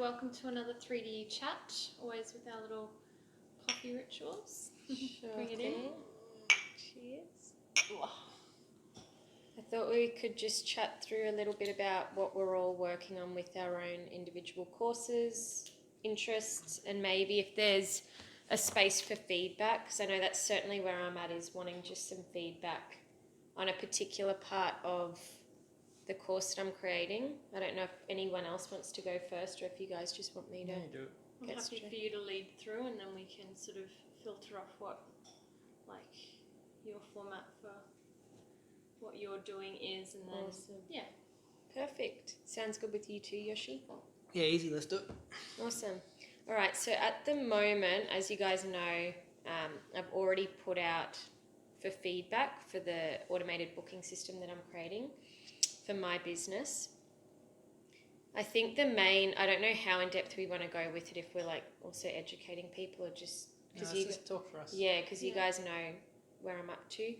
welcome to another 3D chat, always with our little coffee rituals. Sure Bring it thing. in. Cheers. I thought we could just chat through a little bit about what we're all working on with our own individual courses, interests, and maybe if there's a space for feedback, because I know that's certainly where I'm at, is wanting just some feedback on a particular part of the course that I'm creating. I don't know if anyone else wants to go first or if you guys just want me to. Yeah, you do it. I'm Get happy straight. for you to lead through, and then we can sort of filter off what, like, your format for what you're doing is, and then Awesome. yeah. Perfect. Sounds good with you too, Yoshi? Yeah, easy. Let's do it. Awesome. All right, so at the moment, as you guys know, I've already put out for feedback for the automated booking system that I'm creating for my business. I think the main, I don't know how in depth we want to go with it, if we're like also educating people or just Because because just talk for us. yeah, because you Yeah. guys know where I'm up to.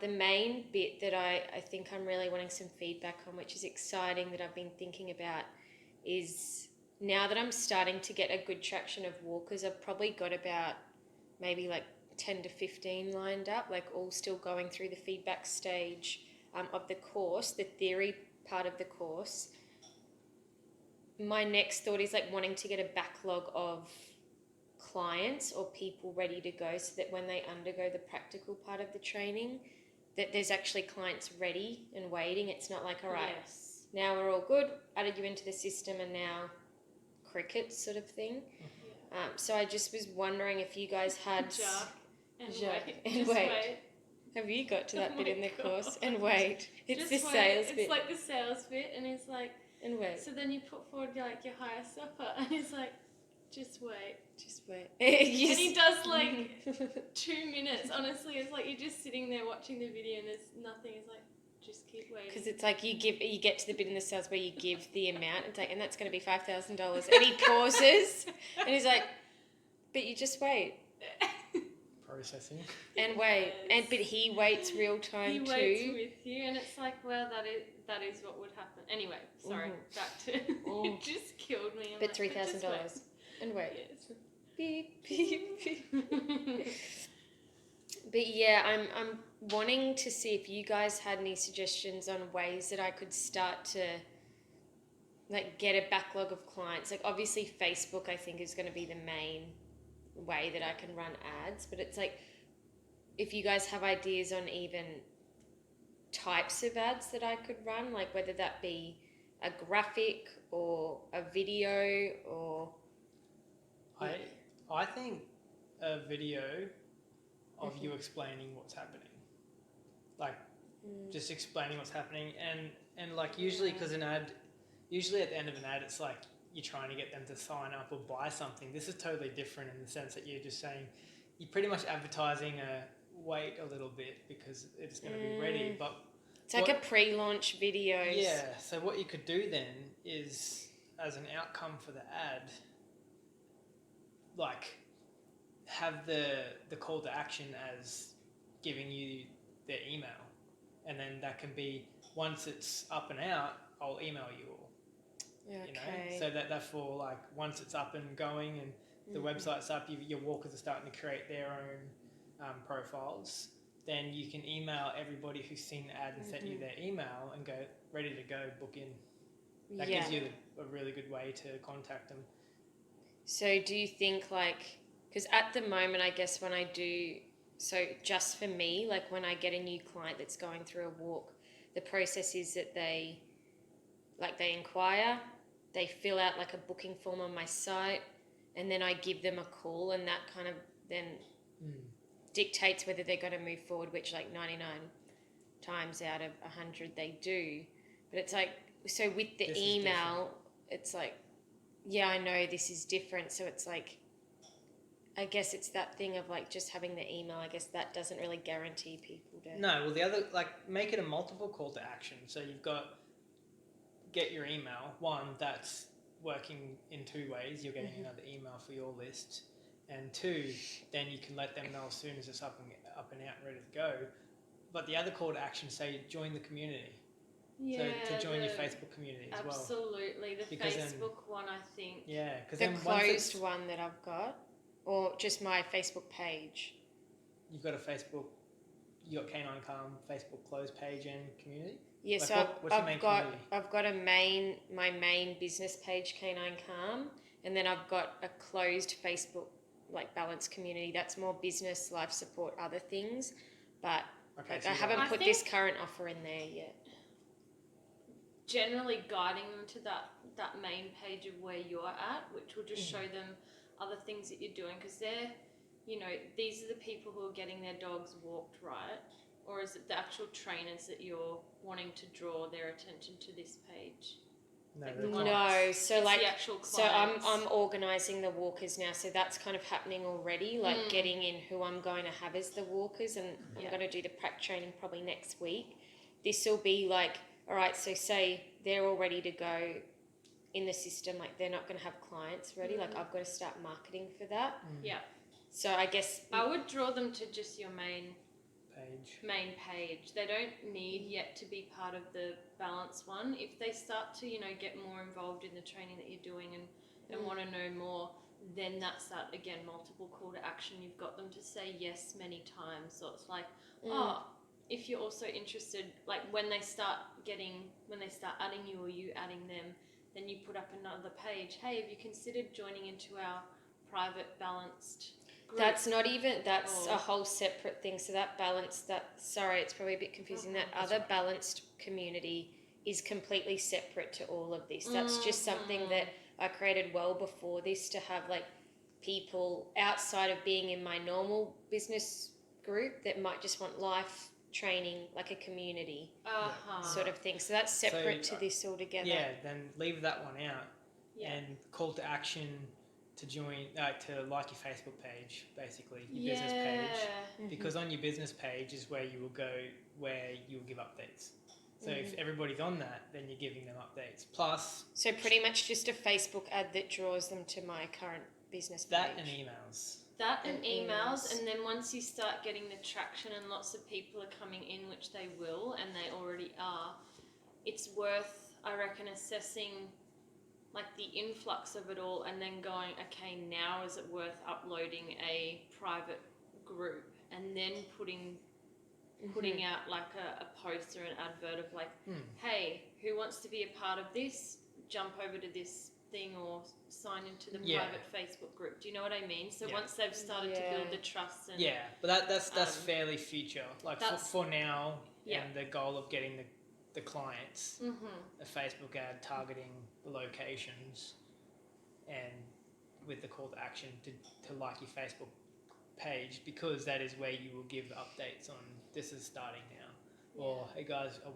The main bit that I think I'm really wanting some feedback on, which is exciting that I've been thinking about, is now that I'm starting to get a good traction of walkers, I've probably got about maybe like 10 to 15 lined up, like all still going through the feedback stage of the course, the theory part of the course. My next thought is like wanting to get a backlog of clients or people ready to go so that when they undergo the practical part of the training, that there's actually clients ready and waiting. It's not like, all right, Yes. now we're all good, added you into the system and now cricket sort of thing. Yeah. So I just was wondering if you guys had... Jack and Jack wait. and Just wait. wait. Have you got to that Oh bit my in the course? God. And wait. It's Just the wait. sales It's bit. like the sales bit, and it's like, And wait. so then you put forward like your highest offer, and it's like, just wait. Just wait. And he does like 2 minutes. Honestly, it's like you're just sitting there watching the video and there's nothing. It's like, just keep waiting. Because it's like you get to the bit in the sales where you give the amount. It's like, and that's going to be $5,000. And he pauses and he's like, but you just wait Processing. and wait. Yes. But he waits real time He too. waits with you, and it's like, well, that is what would happen. Anyway, sorry, back to you just killed me. I'm But like, $3,000 and wait. Yes. Beep, beep, beep. But yeah, I'm wanting to see if you guys had any suggestions on ways that I could start to like get a backlog of clients. Like obviously Facebook I think is going to be the main way that I can run ads, but it's like if you guys have ideas on even types of ads that I could run, like whether that be a graphic or a video or I think a video of you explaining what's happening, like just explaining what's happening, and like usually because usually at the end of an ad it's like you're trying to get them to sign up or buy something. This is totally different in the sense that you're just saying you're pretty much advertising a wait a little bit because it's going to be ready, but it's like a pre-launch video. yeah, so what you could do then is, as an outcome for the ad, like have the call to action as giving you their email, and then that can be once it's up and out, I'll email you all. Okay. You know, so that for like once it's up and going and the website's up, your walkers are starting to create their own profiles. Then you can email everybody who's seen the ad and sent you their email and go ready to go book in. That gives you a really good way to contact them. So do you think like, because at the moment I guess when I do, so just for me, like when I get a new client that's going through a walk, the process is that they inquire, they fill out like a booking form on my site, and then I give them a call, and that kind of then dictates whether they're going to move forward, which like 99 times out of 100 they do. But it's like, so with the email, it's like, yeah, I know this is different. So it's like, I guess it's that thing of like just having the email. I guess that doesn't really guarantee people to... No, well the other, like make it a multiple call to action. So you've got get your email. One, that's working in 2 ways. You're getting another email for your list. And 2, then you can let them know as soon as it's up and out and ready to go. But the other call to action, say join the community. Yeah. to join your the- Facebook community as well. Absolutely. The Because then- Facebook one, I think. Yeah, because The then once closed one that I've got, or just my Facebook page. you've got a Facebook, you got Canine Calm Facebook closed page and community. Yeah, Like so what's your main I've got my main business page, Canine Calm, and then I've got a closed Facebook like Balance community. That's more business, life support, other things, but Okay, like, so I you haven't got- I put this current offer in there yet. Generally guiding them to that main page of where you're at, which will just show them other things that you're doing, because they're, these are the people who are getting their dogs walked, right? Or is it the actual trainers that you're wanting to draw their attention to this page? No, Like the the clients. No, so It's like the actual so clients. I'm organising the walkers now, so that's kind of happening already, like Mm. getting in who I'm going to have as the walkers, and I'm Yeah. going to do the prac training probably next week. This will be like, all right, so say they're all ready to go in the system, like they're not going to have clients ready, like I've got to start marketing for that. Yeah. So I guess I would draw them to just your main Page. They don't need yet to be part of the balance one. If they start to, get more involved in the training that you're doing and want to know more, then that's that, again, multiple call to action. You've got them to say yes many times. So it's like, if you're also interested, like when they start adding you or you adding them, then you put up another page. Hey, have you considered joining into our private balanced group? that's not even, that's Or- a whole separate thing. So that balance, sorry, it's probably a bit confusing. That That's other right. balanced community is completely separate to all of this. That's just something that I created well before this, to have like people outside of being in my normal business group that might just want life training, like a community sort of thing. So that's separate to this altogether. Yeah, then leave that one out Yeah. and call to action to join, to like your Facebook page, basically, your business page. Because on your business page is where you will go, where you will give updates. So if everybody's on that, then you're giving them updates. Plus So pretty much just a Facebook ad that draws them to my current business page. that and emails. That and And emails, emails. and then once you start getting the traction and lots of people are coming in, which they will, and they already are, it's worth, I reckon, assessing like the influx of it all and then going, okay, now is it worth uploading a private group and then putting out like a post or an advert of like, hey, who wants to be a part of this? Jump over to this thing or sign into the private Facebook group. Do you know what I mean? So once they've started to build the trust and But that's fairly future. Like that's- for now, Yeah. and the goal of getting the clients, a Facebook ad targeting the locations, and with the call to action to like your Facebook page, because that is where you will give updates on this is starting now, or hey guys, about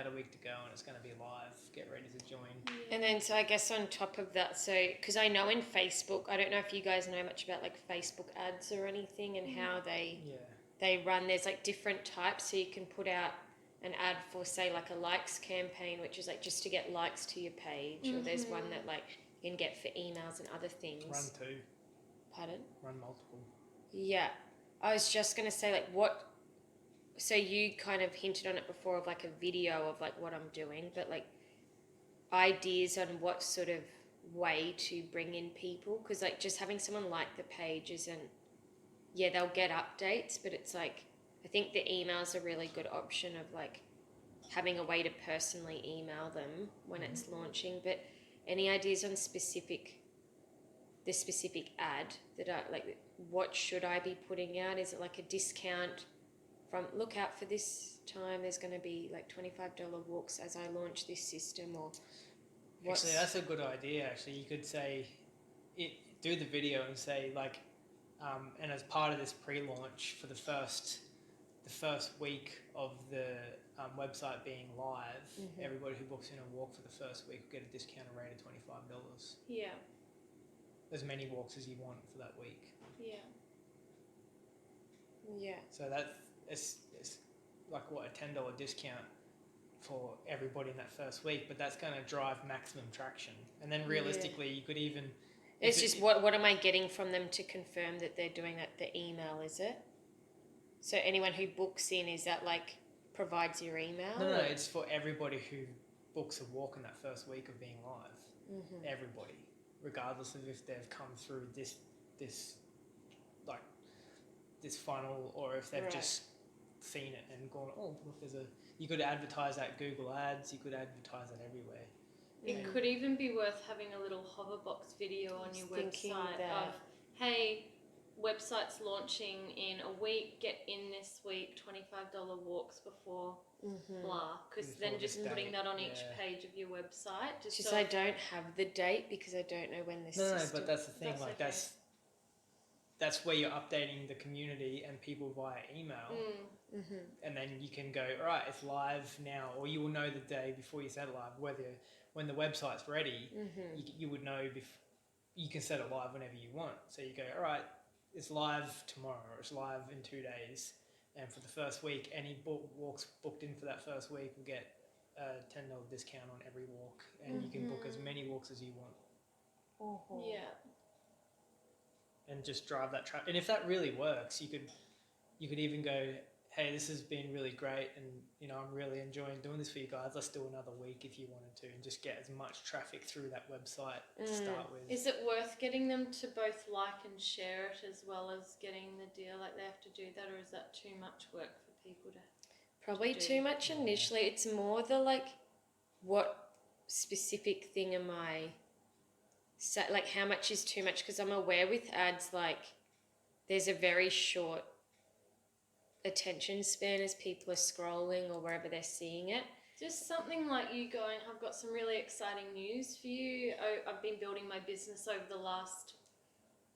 a week to go, and it's going to be live. Get ready to join. And then, so I guess on top of that, so because I know in Facebook, I don't know if you guys know much about like Facebook ads or anything and how they run. There's like different types, so you can put out an ad for say like a likes campaign, which is like just to get likes to your page, or there's one that like you can get for emails and other things. Run two, Pardon? run multiple. Yeah, I was just gonna say like what. So you kind of hinted on it before of like a video of like what I'm doing, but like ideas on what sort of way to bring in people, because like just having someone like the page isn't. Yeah, they'll get updates, but it's like I think the email's a really good option of like having a way to personally email them when it's launching. But any ideas on the specific ad that I like? What should I be putting out? Is it like a discount from look out for this time? There's going to be like $25 walks as I launch this system, or what's... Actually, that's a good idea. Actually, you could say do the video and say like, and as part of this pre-launch for the first week of the website being live, everybody who books in a walk for the first week will get a discounted rate of $25. Yeah. As many walks as you want for that week. Yeah. Yeah. So that it's like what, a $10 discount for everybody in that first week, but that's going to drive maximum traction. And then realistically, you could even. It's just what am I getting from them to confirm that they're doing that? The email, is it? So anyone who books in, is that like provides your email? No, or- it's for everybody who books a walk in that first week of being live. Mhm. Everybody, regardless of if they've come through this like this funnel or if they've Right. just seen it and gone, oh look, there's a. You could advertise that Google Ads. You could advertise it everywhere. It could even be worth having a little hoverbox video on your thinking website that. of, hey, website's launching in a week, get in this week, $25 walks before Mhm. blah. Because Before then this just putting date, that on each yeah. page of your website. It's Just just so I don't have the date because I don't know when this No, system. but that's the thing. That's Like okay. that's where you're updating the community and people via email. Mhm. And then you can go, all right, it's live now, or you will know the day before you set it live, when the website's ready, Mhm. you would know you can set it live whenever you want. So you go, all right, it's live tomorrow, or it's live in 2 days, and for the first week, any walks booked in for that first week will get a $10 discount on every walk, and you can book as many walks as you want, yeah. and just drive that track. And if that really works, you could even go, hey, this has been really great, and I'm really enjoying doing this for you guys. Let's do another week if you wanted to, and just get as much traffic through that website to start with. Is it worth getting them to both like and share it as well as getting the deal? Like they have to do that, or is that too much work for people to? Probably do? too much initially. It's more the like, what specific thing am I? Like how much is too much? Because I'm aware with ads, like there's a very short attention span as people are scrolling or wherever they're seeing it. Just something like you going, I've got some really exciting news for you. I've been building my business over the last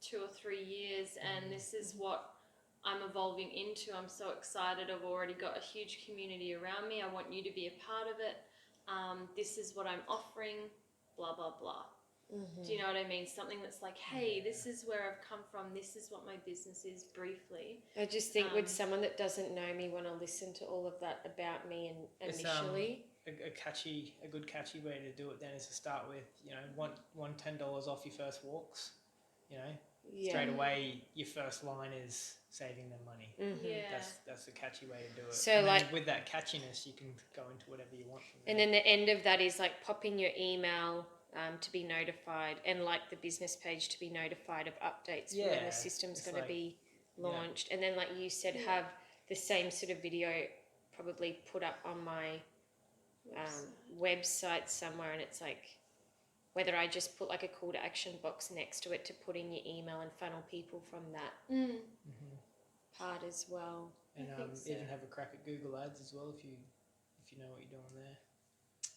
2 or 3 years, and this is what I'm evolving into. I'm so excited. I've already got a huge community around me. I want you to be a part of it. This is what I'm offering, blah, blah, blah. Do you know what I mean? Something that's like, hey, this is where I've come from. This is what my business is briefly. I just think would someone that doesn't know me want to listen to all of that about me and It's, initially? A good catchy way to do it then is to start with, one $10 off your first walks. Yeah. Straight away, your first line is saving them money. Yeah. That's a catchy way to do it. So, and then like- with that catchiness, you can go into whatever you want from And there. then the end of that is like pop in your email to be notified, and like the business page to be notified of updates for when Yeah, the system's it's going to like- be launched. And then, like you said, Yeah. have the same sort of video probably put up on my website somewhere, and it's like whether I just put like a call to action box next to it to put in your email and funnel people from that part as well. And I think so. even have a crack at Google Ads as well if you know what you're doing there.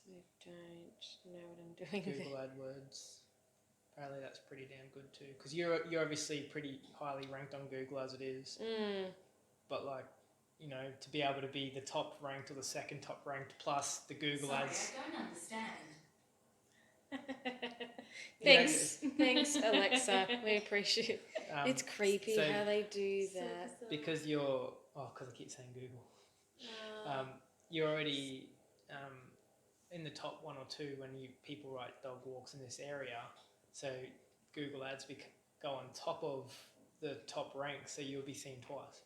I don't know what I'm doing Google AdWords. Apparently that's pretty damn good too, because you're obviously pretty highly ranked on Google as it is. But like, to be able to be the top ranked or the second top ranked plus the Google Ads. I don't understand. Thanks Alexa, we appreciate it. It's creepy so- how they do that. Because because I keep saying Google. You're already in the top 1 or 2 when people write dog walks in this area. So Google Ads go on top of the top rank, so you'll be seen twice.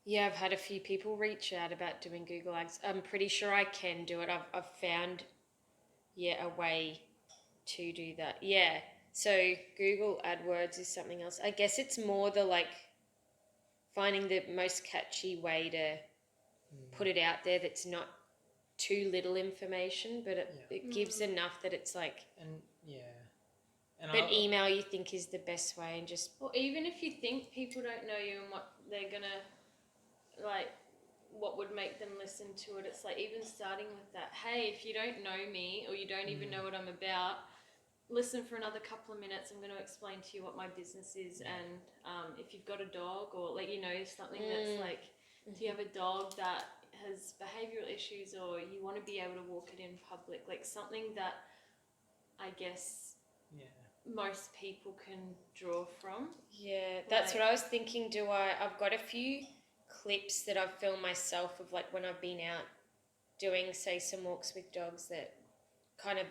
Yeah, I've had a few people reach out about doing Google Ads. I'm pretty sure I can do it. I've found a way to do that. Yeah. So Google AdWords is something else. I guess it's more the like finding the most catchy way to put it out there that's not too little information, but it gives enough that it's like. And and But email you think is the best way, and just. Or even if you think people don't know you and what they're gonna like, what would make them listen to it, it's like even starting with that. Hey, if you don't know me or you don't even know what I'm about, listen for another couple of minutes. I'm going to explain to you what my business is, and if you've got a dog or something that's like, do you have a dog that has behavioural issues, or you want to be able to walk it in public, like something that I guess most people can draw from. Yeah, that's Like- what I was thinking. I've got a few clips that I've filmed myself of like when I've been out doing, say, some walks with dogs that kind of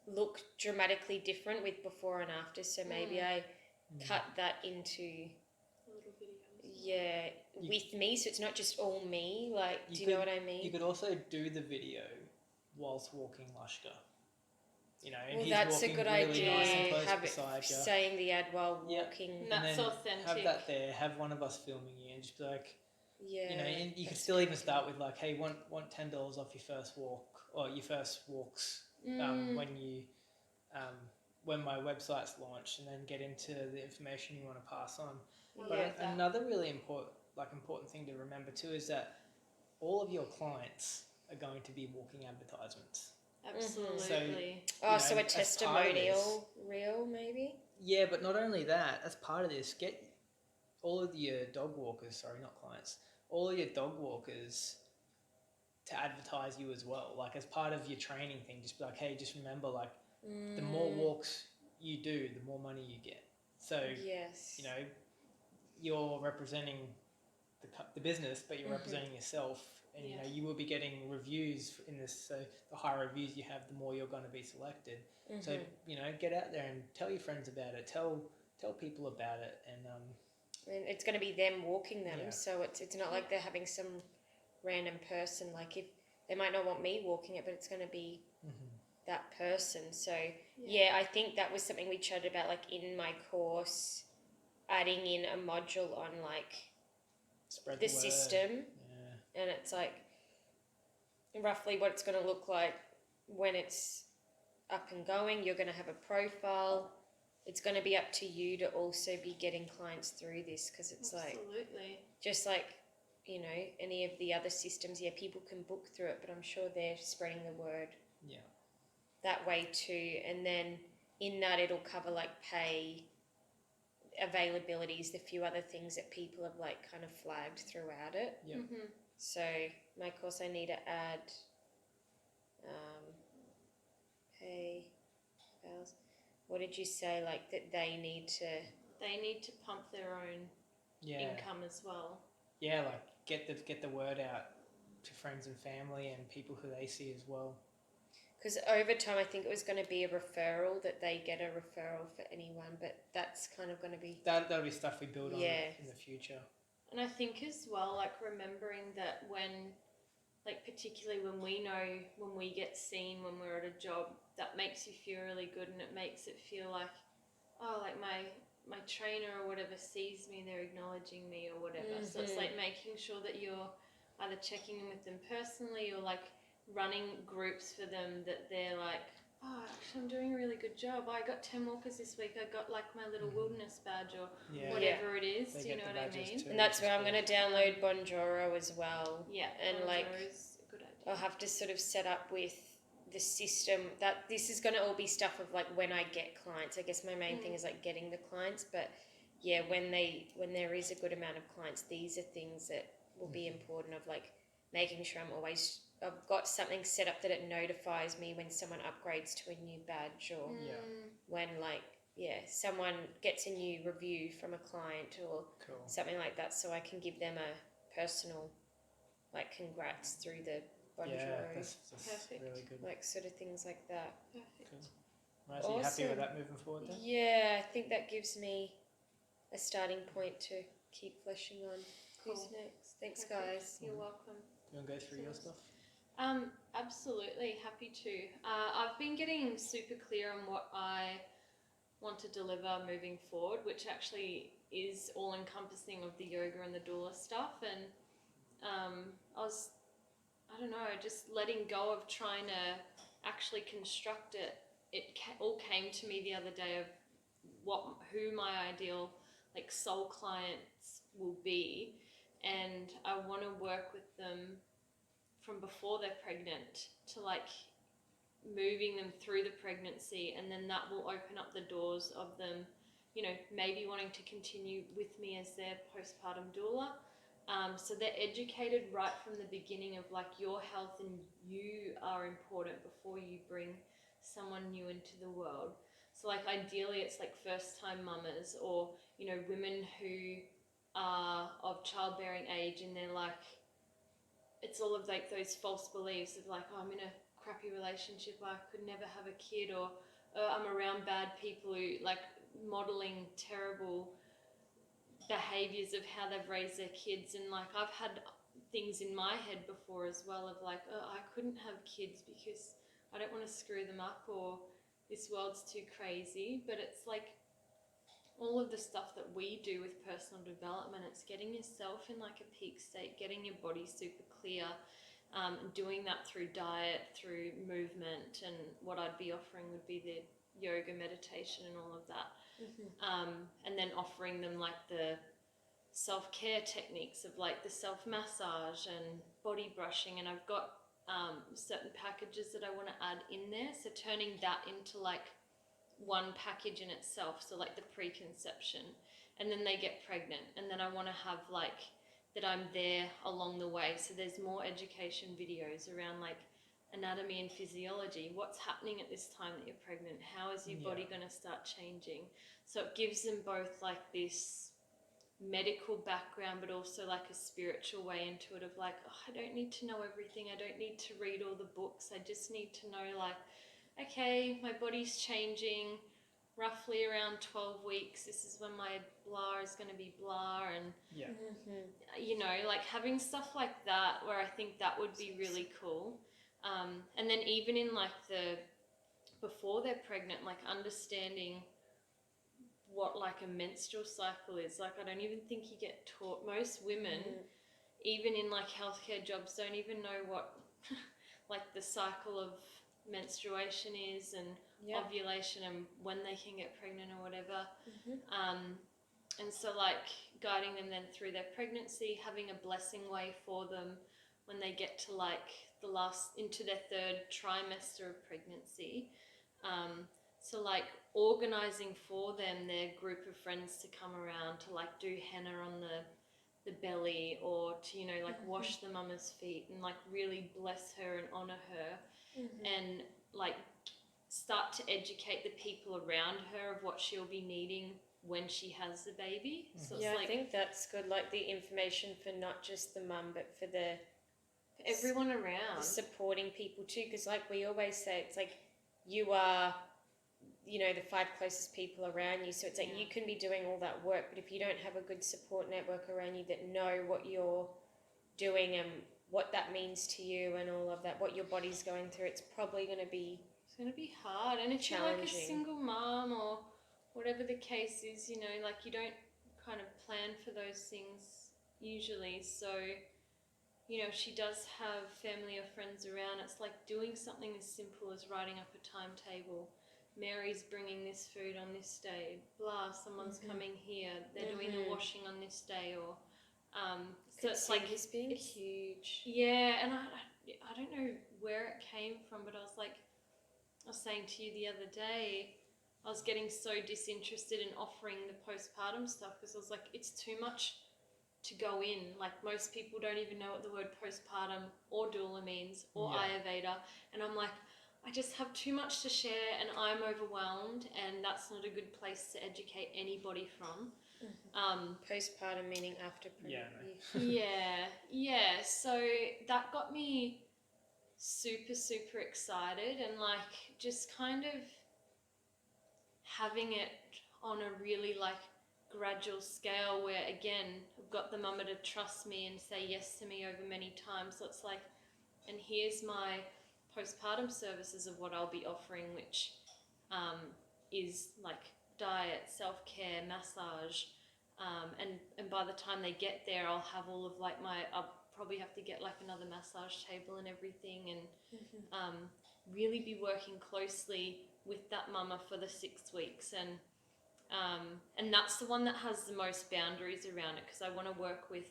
look dramatically different with before and after. So maybe I cut that into, Little videos. yeah, You- with me, so it's not just all me. Like, You do you know could- what I mean? You could also do the video whilst walking Lushka. You know, and Well, he's that's a walking good really idea. nice and close Have it beside you. saying the ad while Yeah. walking. And that's then authentic. Have that there. Have one of us filming you, and just be like, Yeah. you know, and you could that's still good even idea. start with like, hey, want $10 off your first walk or your first walks Mm. when you when my website's launched, and then get into the information you want to pass on. I But love that. another really important thing to remember too is that all of your clients are going to be walking advertisements. Absolutely. Oh, you so know, a as part of testimonial reel, maybe? Yeah, but not only that, as part of this, get all of your dog walkers, sorry, not clients, all of your dog walkers to advertise you as well. Like as part of your training thing, just be like, hey, just remember, like the more walks you do, the more money you get. So, Yes. you know, you're representing the business, but you're representing yourself. And, you know, you will be getting reviews in this. So the higher reviews you have, the more you're going to be selected. So, you know, get out there and tell your friends about it. Tell people about it. And, And it's going to be them walking them, Yeah. so it's not like they're having some random person. Like if they might not want me walking it, but it's going to be that person. So yeah, I think that was something we chatted about, like in my course, adding in a module on like spread the the word. system, Yeah. and it's like roughly what it's going to look like when it's up and going. You're going to have a profile. It's going to be up to you to also be getting clients through this, because it's like Absolutely. just like, you know, any of the other systems, yeah, people can book through it, but I'm sure they're spreading the word Yeah. that way too. And then in that, it'll cover like pay, availabilities, the few other things that people have like kind of flagged throughout it. Yep. Mm-hmm. So my course, I need to add pay, avails. What did you say? Like that they need to. They need to pump their own Yeah. income as well. Yeah, like get the word out to friends and family and people who they see as well. Because over time, I think it was going to be a referral, that they get a referral for anyone, but that's kind of going to be. That'll be stuff we build on Yeah. in the future. And I think as well, like remembering that when, like particularly when we know, when we get seen, when we're at a job, that makes you feel really good, and it makes it feel like, oh, like my trainer or whatever sees me, they're acknowledging me or whatever. So it's like making sure that you're either checking in with them personally or like running groups for them, that they're like, oh, actually I'm doing a really good job. I got 10 walkers this week. I got like my little wilderness badge or Yeah. whatever it is. They Do you get know the what I badges mean? too, And that's which is where I'm cool. going to download Bonjoro as well. Yeah. And like, Bonjoro's a good idea. I'll have to sort of set up with the system that this is going to all be stuff of like when I get clients. I guess my main thing is like getting the clients, but yeah, when there is a good amount of clients, these are things that will be important, of like making sure I've got something set up that it notifies me when someone upgrades to a new badge, or when like someone gets a new review from a client or Cool. something like that, so I can give them a personal like congrats through the Bonjoro. Yeah, that's Perfect. really good. Like sort of things like that. Perfect. Cool. Right, so you happy Awesome. with that moving forward then? Yeah, I think that gives me a starting point to keep fleshing on. Who's Cool. next? Thanks, Perfect. guys. You're welcome. You want to go through your stuff? Absolutely happy to. I've been getting super clear on what I want to deliver moving forward, which actually is all encompassing of the yoga and the doula stuff. And I don't know, just letting go of trying to actually construct it. It all came to me the other day of who my ideal like soul clients will be, and I want to work with them from before they're pregnant to like moving them through the pregnancy, and then that will open up the doors of them, you know, maybe wanting to continue with me as their postpartum doula. So they're educated right from the beginning of like your health and you are important before you bring someone new into the world. So like ideally it's like first time mamas, or you know, women who are of childbearing age and they're like, it's all of like those false beliefs of like, oh, I'm in a crappy relationship, I could never have a kid, or I'm around bad people who like modeling terrible behaviors of how they've raised their kids. And like I've had things in my head before as well of like, oh, I couldn't have kids because I don't want to screw them up, or this world's too crazy. But it's like all of the stuff that we do with personal development, it's getting yourself in like a peak state, getting your body super clear, doing that through diet, through movement. And what I'd be offering would be the yoga, meditation and all of that. And then offering them like the self-care techniques of like the self-massage and body brushing. And I've got certain packages that I want to add in there, so turning that into like one package in itself, so like the preconception, and then they get pregnant, and then I want to have like that I'm there along the way. So there's more education videos around like anatomy and physiology, what's happening at this time that you're pregnant, how is your body going to start changing. So it gives them both like this medical background but also like a spiritual way into it of like, oh, I don't need to know everything, I don't need to read all the books, I just need to know like, okay, my body's changing roughly around 12 weeks, this is when my blah is going to be blah. And you know, like having stuff like that where I think that would be really cool. And then even in like the before they're pregnant, like understanding what like a menstrual cycle is. Like I don't even think you get taught. Most women, even in like healthcare jobs, don't even know what like the cycle of menstruation is, and ovulation, and when they can get pregnant or whatever. And so like guiding them then through their pregnancy, having a blessing way for them when they get to like the last, into their third trimester of pregnancy. So like organizing for them their group of friends to come around to like do henna on the belly, or to, you know, like wash the mama's feet and like really bless her and honor her, and like start to educate the people around her of what she'll be needing when she has the baby. So it's like, I think that's good, like the information for not just the mum but for the everyone around, supporting people too, because like we always say, it's like you are, you know, the 5 closest people around you, so it's like you can be doing all that work, but if you don't have a good support network around you that know what you're doing and what that means to you and all of that, what your body's going through, it's probably going to be hard. And if you're like a challenging. single mom or whatever the case is, you know, like you don't kind of plan for those things usually. So, you know, if she does have family or friends around, it's like doing something as simple as writing up a timetable. Mary's bringing this food on this day, blah, someone's coming here, they're doing the washing on this day, or so it's like this being huge. Yeah. And I don't know where it came from, but I was saying to you the other day, I was getting so disinterested in offering the postpartum stuff because I was like, it's too much to go in. Like most people don't even know what the word postpartum or doula means, or Ayurveda, and I'm like, I just have too much to share and I'm overwhelmed, and that's not a good place to educate anybody from. Postpartum meaning after pregnancy. Yeah. So that got me super excited, and like just kind of having it on a really like gradual scale where, again, I've got the mama to trust me and say yes to me over many times. So it's like, and here's my postpartum services of what I'll be offering, which is like diet, self-care, massage, and by the time they get there, I'll have all of like I'll probably have to get like another massage table and everything, and really be working closely with that mama for the 6 weeks, and that's the one that has the most boundaries around it, because I want to work with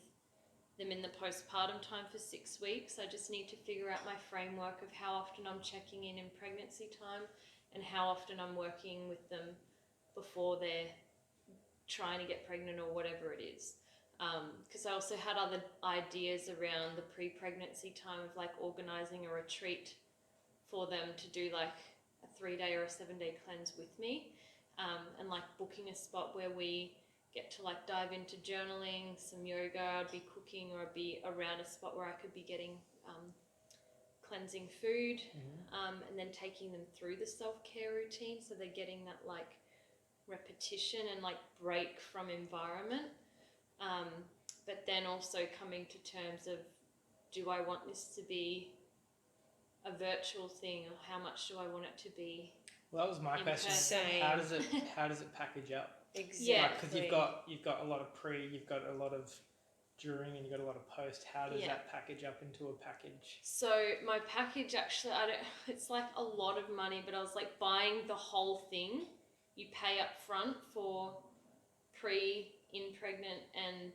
them in the postpartum time for 6 weeks. I just need to figure out my framework of how often I'm checking in pregnancy time and how often I'm working with them before they're trying to get pregnant or whatever it is. Because I also had other ideas around the pre-pregnancy time of like organizing a retreat for them to do like a 3-day or a 7-day cleanse with me, and like booking a spot where we get to like dive into journaling, some yoga, I'd be cooking, or I'd be around a spot where I could be getting cleansing food, and then taking them through the self-care routine, so they're getting that like repetition and like break from environment. But then also coming to terms of, do I want this to be a virtual thing, or how much do I want it to be? Well, that was my In question. person. How does it package up? Exactly. Because you've got a lot of pre, you've got a lot of during, and you've got a lot of post. How does that package up into a package? So my package actually, it's like a lot of money, but I was like buying the whole thing. You pay up front for pre, in pregnant, and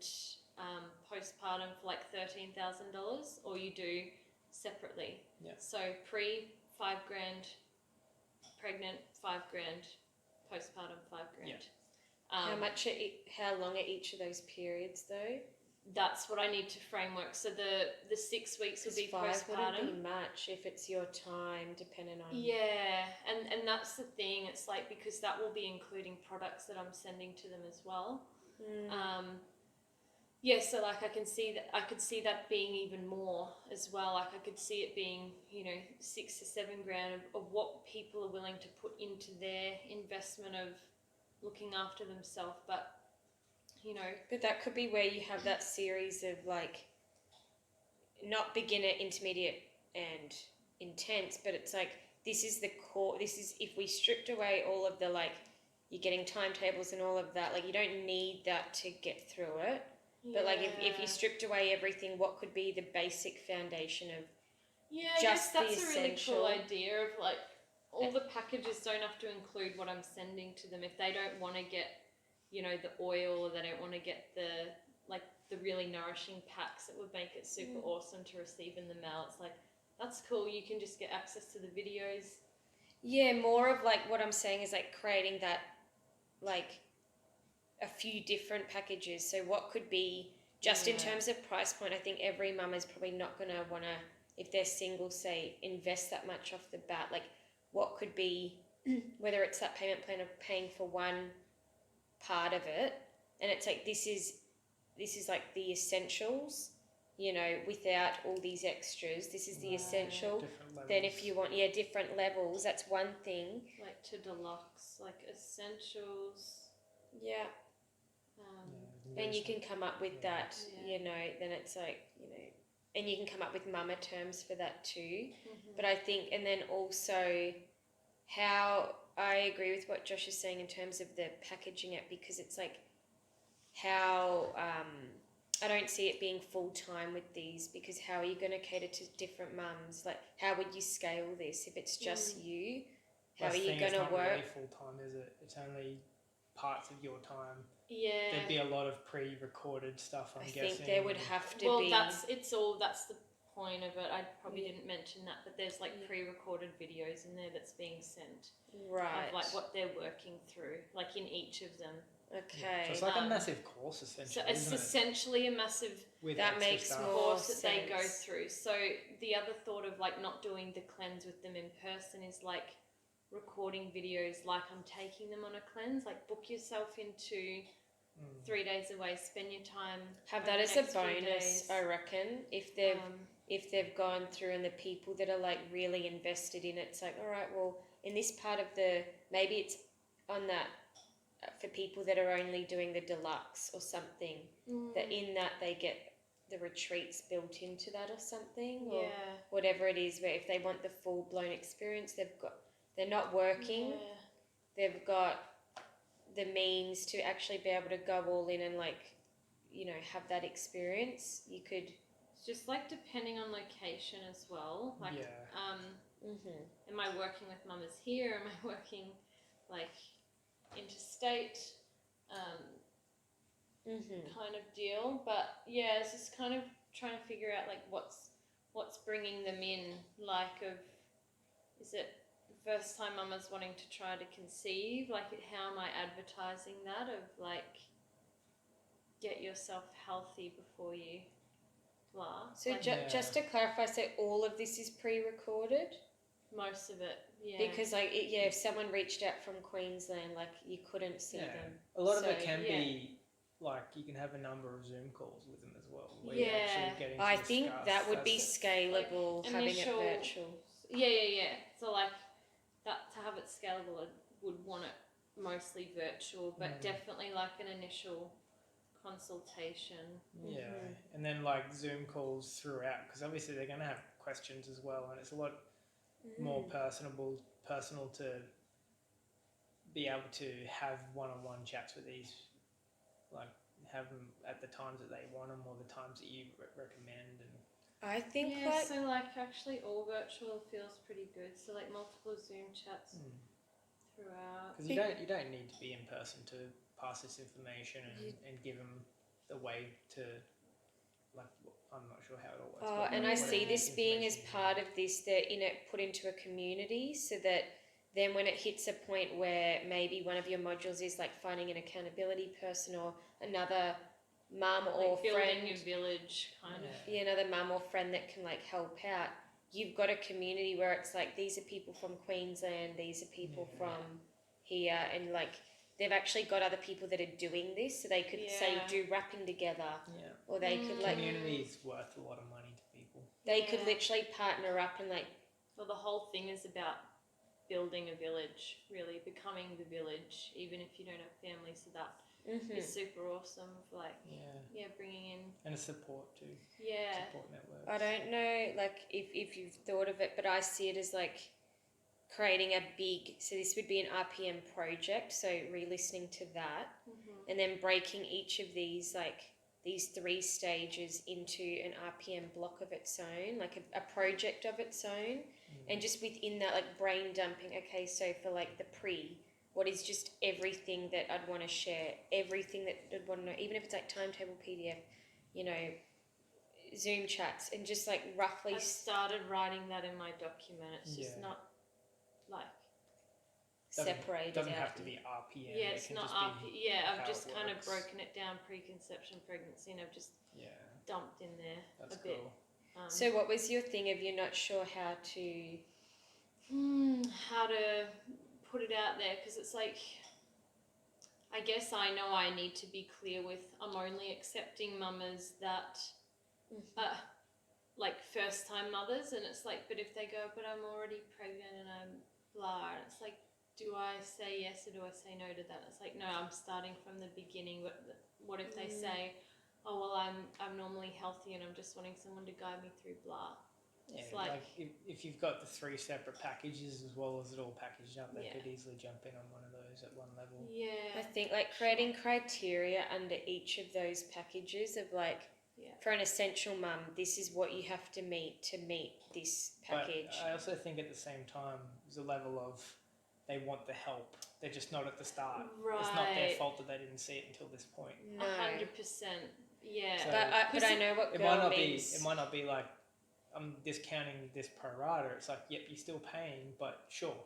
postpartum for like $13,000, or you do separately. Yeah. So pre $5,000, pregnant $5,000, postpartum $5,000. Yeah. How long are each of those periods though? That's what I need to framework. So the 6 weeks would be 5 postpartum. wouldn't be much if it's your time, depending on. Yeah, and that's the thing. It's like, because that will be including products that I'm sending to them as well. Yeah, so like I could see that being even more as well. Like I could see it being, you know, $6,000 to $7,000 of what people are willing to put into their investment of looking after themselves. But you know, But that could be where you have that series of like, not beginner, intermediate, and intense, but it's like, this is the core. This is, if we stripped away all of the like, you're getting timetables and all of that, like you don't need that to get through it. But like if you stripped away everything, what could be the basic foundation of I just guess that's the a really essential? cool idea of like, all the packages don't have to include what I'm sending to them. If they don't want to get, you know, the oil, or they don't want to get the really nourishing packs that would make it super awesome to receive in the mail, it's like, that's cool, you can just get access to the videos. Yeah, more of like what I'm saying is like creating that, like a few different packages. So what could be just in terms of price point, I think every mum is probably not going to want to, if they're single, say, invest that much off the bat. Like what could be, whether it's that payment plan of paying for one part of it, and it's like, this is like the essentials, you know, without all these extras. This is the essential. Different levels. Then if you want, different levels, that's one thing. Like to deluxe, like essentials. Yeah. And you can come up with that, you know, then it's like, you know, and you can come up with mama terms for that too. But I think, and then also how, I agree with what Josh is saying in terms of the packaging it, because it's like how, I don't see it being full time with these, because how are you going to cater to different mums? Like, how would you scale this if it's just you? How are you going to work? Really full time, is it? It's only parts of your time. Yeah. There'd be a lot of pre-recorded stuff. I'm guessing. I think there would have to be. Well, that's the point of it. I probably didn't mention that, but there's like pre-recorded videos in there that's being sent. Right. Of like what they're working through, like in each of them. Okay. So it's like a massive course, essentially. So it's essentially a massive that makes more course that sense. they go through. So the other thought of like not doing the cleanse with them in person is like recording videos like I'm taking them on a cleanse. Like book yourself into 3 days away, spend your time. Have that as a bonus, I reckon. If they've gone through, and the people that are like really invested in it, it's like, all right, well, in this part of maybe it's on that for people that are only doing the deluxe or something, that in that they get the retreats built into that or something, or whatever it is, where if they want the full blown experience, they're not working, they've got the means to actually be able to go all in and like, you know, have that experience. You could. It's just like depending on location as well. Like, am I working with mamas here? Am I working like interstate? Kind of deal. But yeah, it's just kind of trying to figure out like what's bringing them in. Like, is it first time mamas wanting to try to conceive? Like, how am I advertising that? Of like, get yourself healthy before you blah. So like, just to clarify, so all of this is pre-recorded? Most of it, yeah. Because like, if someone reached out from Queensland, like you couldn't see them. A lot of it can be like, you can have a number of Zoom calls with them as well. Where you're actually getting to I think that would be That's scalable, like having initial, it virtual. Yeah. So like that, to have it scalable, I would want it mostly virtual, but definitely like an initial consultation. Yeah, and then like Zoom calls throughout, because obviously they're going to have questions as well, and it's a lot more personal to be able to have one-on-one chats with these, like have them at the times that they want them or the times that you recommend. And I think Yeah, like so like actually all virtual feels pretty good. So like multiple Zoom chats throughout. because you don't need to be in person to pass this information and give them the way to, like, I'm not sure how it all works. but and I whatever see this being as information part of this, they're put into a community, so that then when it hits a point where maybe one of your modules is like finding an accountability person or another mum or Like building friend, your village kind of. yeah, another mum or friend that can like help out, you've got a community where it's like these are people from Queensland, these are people from here, and like they've actually got other people that are doing this, so they could say Yeah. do wrapping together, Yeah, or they could like community is worth a lot of money to people. they could Yeah. literally partner up and like Well, the whole thing is about building a village, really becoming the village, even if you don't have family. So that is super awesome. For like, bringing in And a support too. yeah. Support networks. I don't know like if you've thought of it, but I see it as like creating a big, so this would be an RPM project, so re-listening to that and then breaking each of these like these 3 stages into an RPM block of its own, like a project of its own, and just within that like brain dumping. Okay, so for like the what is just everything that I'd want to share, everything that I'd want to know, even if it's like timetable PDF, you know, Zoom chats, and just like roughly. I started writing that in my document. It's just not like separated doesn't out. have to be RPM. yeah, it's can not just RP. be Yeah, how I've just it kind of works. broken it down: preconception, pregnancy, and I've just dumped in there That's a bit. cool. So what was your thing of you're not sure how to? How to put it out there, because it's like, I guess I know I need to be clear with, I'm only accepting mamas that are like first time mothers, and it's like, but if they go, but I'm already pregnant and I'm blah, and it's like, do I say yes or do I say no to that? It's like, no, I'm starting from the beginning. What if they say, oh well, I'm normally healthy and I'm just wanting someone to guide me through blah. Yeah, It's like if you've got the 3 separate packages as well as it all packaged up, they Yeah. could easily jump in on one of those at one level. Yeah. I think like creating criteria under each of those packages of like, for an essential mum, this is what you have to meet this package. But I also think at the same time, there's a level of they want the help. They're just not at the start. Right. It's not their fault that they didn't see it until this point. No. 100%. Yeah. So but I know what It girl might not means. be. It might not be like I'm discounting this pro rata. It's like, yep, you're still paying, but sure,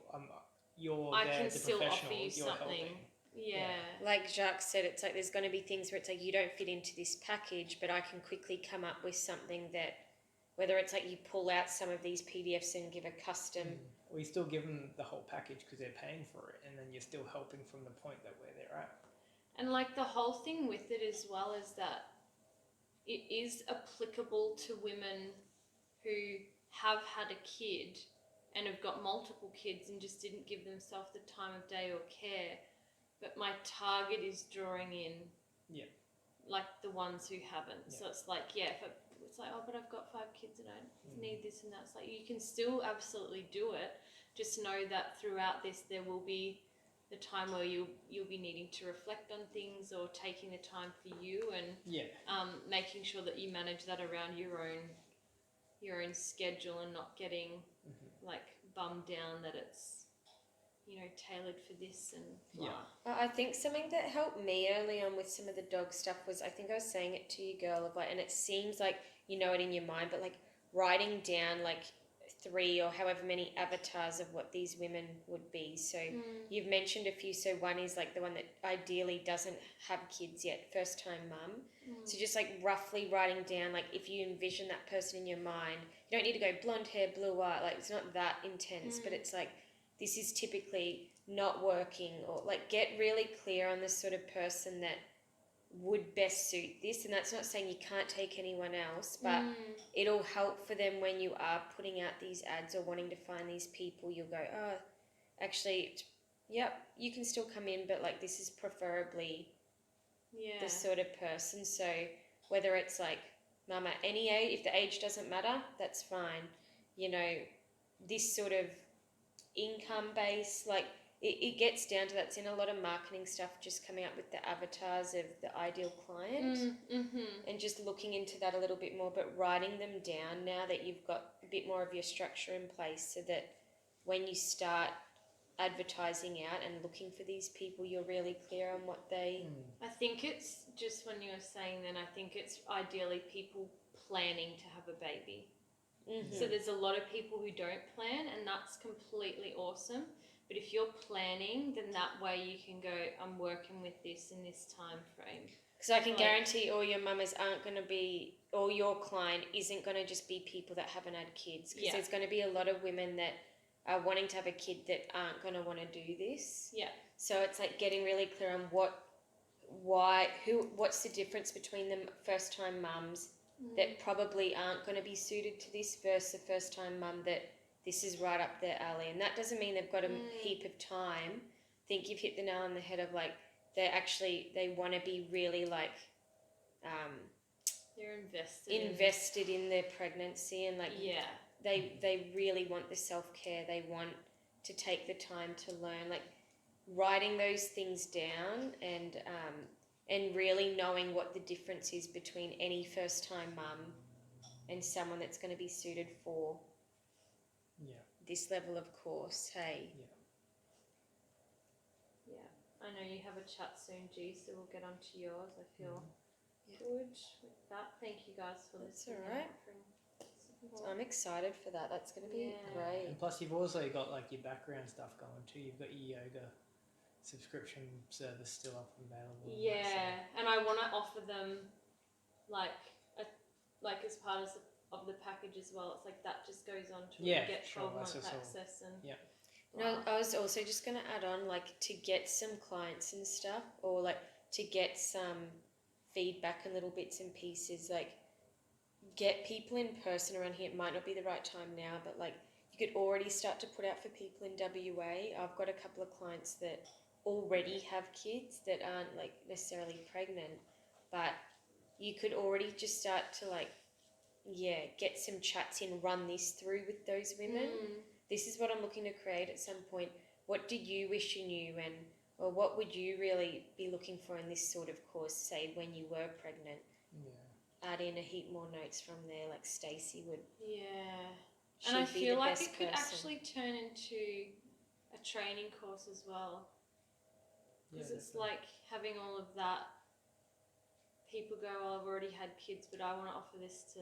you're I there can as a still professional. offer you You're something. helping. Yeah. Like Jacques said, it's like there's going to be things where it's like you don't fit into this package, but I can quickly come up with something that, whether it's like you pull out some of these PDFs and give a custom. We still give them the whole package because they're paying for it, and then you're still helping from the point that where they're at. And like the whole thing with it as well is that it is applicable to women who have had a kid and have got multiple kids and just didn't give themselves the time of day or care. But my target is drawing in like the ones who haven't. Yeah. So it's like, it's like, oh, but I've got 5 kids and I need this and that. It's like, you can still absolutely do it. Just know that throughout this, there will be the time where you'll be needing to reflect on things or taking the time for you and making sure that you manage that around your own schedule and not getting like bummed down that it's tailored for this and blah. I think something that helped me early on with some of the dog stuff was, I think I was saying it to you, girl, of like, and it seems like you know it in your mind, but like writing down like 3 or however many avatars of what these women would be. So you've mentioned a few. So one is like the one that ideally doesn't have kids yet, first time mum. So just like roughly writing down, like if you envision that person in your mind, you don't need to go blonde hair, blue eye, like it's not that intense, but it's like, this is typically not working, or like get really clear on the sort of person that would best suit this. And that's not saying you can't take anyone else, but it'll help for them when you are putting out these ads or wanting to find these people. You'll go, oh, actually, yep, you can still come in, but like this is preferably Yeah. the sort of person. So whether it's like mama any age, if the age doesn't matter, that's fine. You know, this sort of income base, like it gets down to that's in a lot of marketing stuff, just coming up with the avatars of the ideal client and just looking into that a little bit more, but writing them down now that you've got a bit more of your structure in place, so that when you start advertising out and looking for these people, you're really clear on what they I think it's just when you were saying then, I think it's ideally people planning to have a baby. So there's a lot of people who don't plan, and that's completely awesome. But if you're planning, then that way you can go, I'm working with this in this time frame. Because I can Like- guarantee all your mamas aren't going to be, or your client isn't going to just be people that haven't had kids. Because Yeah. there's going to be a lot of women that are wanting to have a kid that aren't going to want to do this. Yeah. So it's like getting really clear on what's the difference between the first time mums that probably aren't going to be suited to this versus the first time mum that this is right up their alley. And that doesn't mean they've got a heap of time. I think you've hit the nail on the head of like, they want to be really like They're invested in their pregnancy, and like Yeah. they really want the self-care, they want to take the time to learn, like writing those things down and really knowing what the difference is between any first-time mum and someone that's going to be suited for this level of course. Hey, I know you have a chat soon, G, so we'll get on to yours. I feel good with that. Thank you guys for That's listening. all right. and so I'm excited for that. That's going to be great. And plus, you've also got like your background stuff going too. You've got your yoga subscription service still up and available. Yeah, and I want to offer them like as part of the package as well. It's like that just goes on to get 12 month access and No, I was also just going to add on, like, to get some clients and stuff, or like to get some feedback and little bits and pieces, like get people in person around here. It might not be the right time now, but like you could already start to put out for people in WA. I've got a couple of clients that already have kids that aren't like necessarily pregnant, but you could already just start to like, get some chats in, run this through with those women. This is what I'm looking to create at some point. What do you wish you knew, or what would you really be looking for in this sort of course, say when you were pregnant? Add in a heap more notes from there, like Stacey would. And I She'd be feel the like best it could person. actually turn into a training course as well. Because it's like having all of that. People go, oh, I've already had kids, but I want to offer this to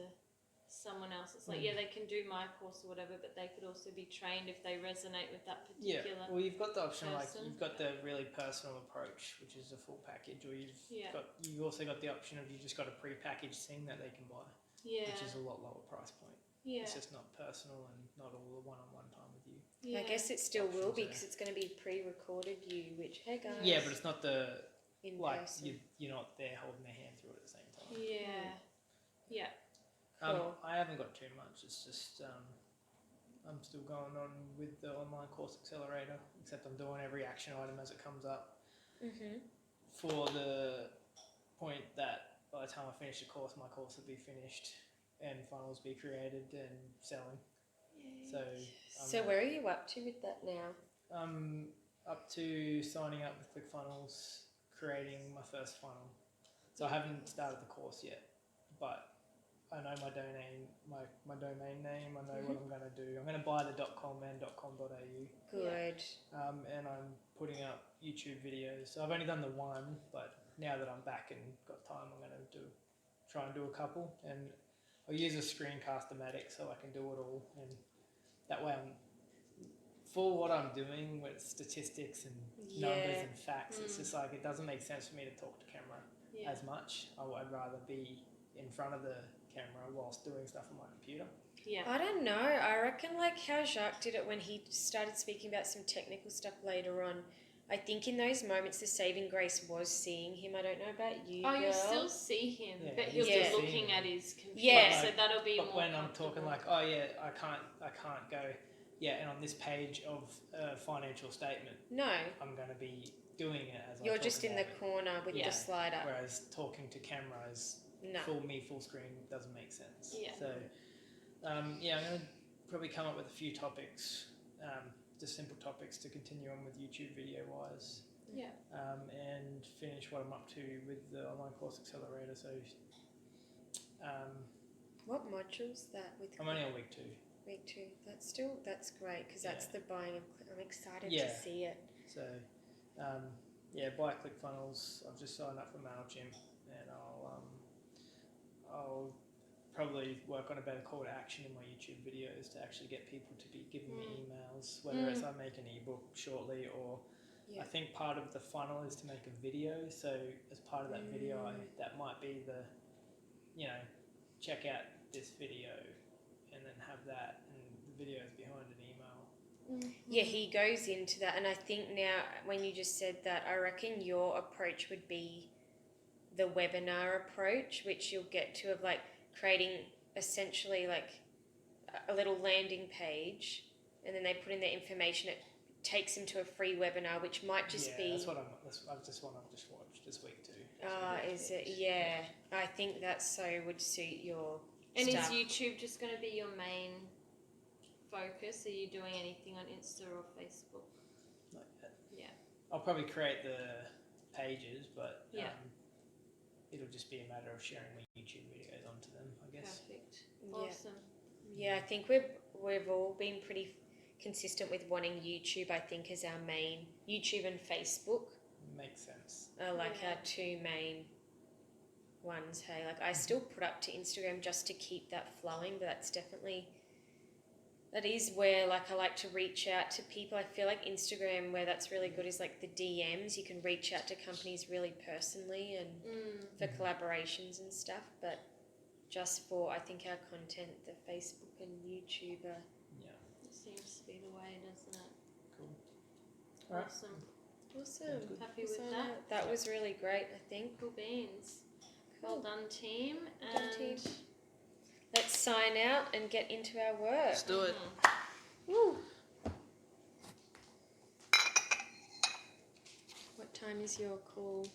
someone else. It's like, they can do my course or whatever, but they could also be trained if they resonate with that particular. Well, you've got the option, like person. you've got the really personal approach, which is a full package, or you've also got the option of you just got a pre-packaged thing that they can buy, which is a lot lower price point. It's just not personal and not all the one-on-one time with you. I guess it still will be, Options because it's going to be pre-recorded you, which, hey guys. Yeah, but it's not the in like person. you're not there holding their hand through it at the same time. Cool. I haven't got too much. It's just I'm still going on with the online course accelerator, except I'm doing every action item as it comes up. For the point that by the time I finish the course, my course will be finished and funnels be created and selling. So where are you up to with that now? I'm up to signing up with ClickFunnels, creating my first funnel. So I haven't started the course yet, but I know my domain name. I know what I'm going to do. I'm going to buy the .com and .com.au. Good. And I'm putting up YouTube videos. So I've only done the one, but now that I'm back and got time, I'm going to try and do a couple. And I'll use a Screencast-O-Matic so I can do it all. And that way for what I'm doing with statistics and numbers and facts, it's just like it doesn't make sense for me to talk to camera as much. I'd rather be in front of the camera whilst doing stuff on my computer. I don't know. I reckon like how Jacques did it when he started speaking about some technical stuff later on. I think in those moments the saving grace was seeing him. I don't know about you, you'll girl. still see him, but he'll Yeah. be looking at his computer. Yeah. So that'll be But more when I'm comfortable. talking like, I can't go and on this page of a financial statement, No, I'm going to be doing it as I you're talk just in the about it. corner with Yeah. the slider. Whereas talking to camera is No. full screen doesn't make sense. Yeah. So, I'm going to probably come up with a few topics, just simple topics to continue on with YouTube video wise. Yeah. And finish what I'm up to with the online course accelerator. So, What module's that with? I'm only on week 2. Week 2. That's great because that's the buying. I'm excited Yeah. to see it. So, buy ClickFunnels. I've just signed up for Mailchimp, and I'll probably work on a better call to action in my YouTube videos to actually get people to be giving me emails, whether it's I make an ebook shortly or Yeah. I think part of the funnel is to make a video. So as part of that video, that might be check out this video, and then have that, and the video is behind an email. Yeah, he goes into that, and I think now when you just said that, I reckon your approach would be the webinar approach, which you'll get to of like creating essentially like a little landing page, and then they put in their information. It takes them to a free webinar, which might just be. That's just one I've just watched this week too. Is it? Yeah, I think that so would suit your. And stuff. is YouTube just going to be your main focus? Are you doing anything on Insta or Facebook? Like that. Yeah. I'll probably create the pages, but Yeah. It'll just be a matter of sharing my YouTube videos onto them, I guess. Perfect. Yeah. Awesome. Yeah, I think we've all been pretty consistent with wanting YouTube. I think as our main YouTube and Facebook Makes sense. are like Yeah. our two main ones. Hey, like I still put up to Instagram just to keep that flowing, but that is where like I like to reach out to people. I feel like Instagram, where that's really good, is like the DMs. You can reach out to companies really personally and for collaborations and stuff. But just for I think our content, the Facebook and YouTube are. Yeah. It seems to be the way, doesn't it? Cool. All right. Awesome. Awesome. good. Happy with that? That was really great, I think. Cool beans. Cool. Well done, team. Done, And team. Let's sign out and get into our work. Let's do it. Woo. What time is your call?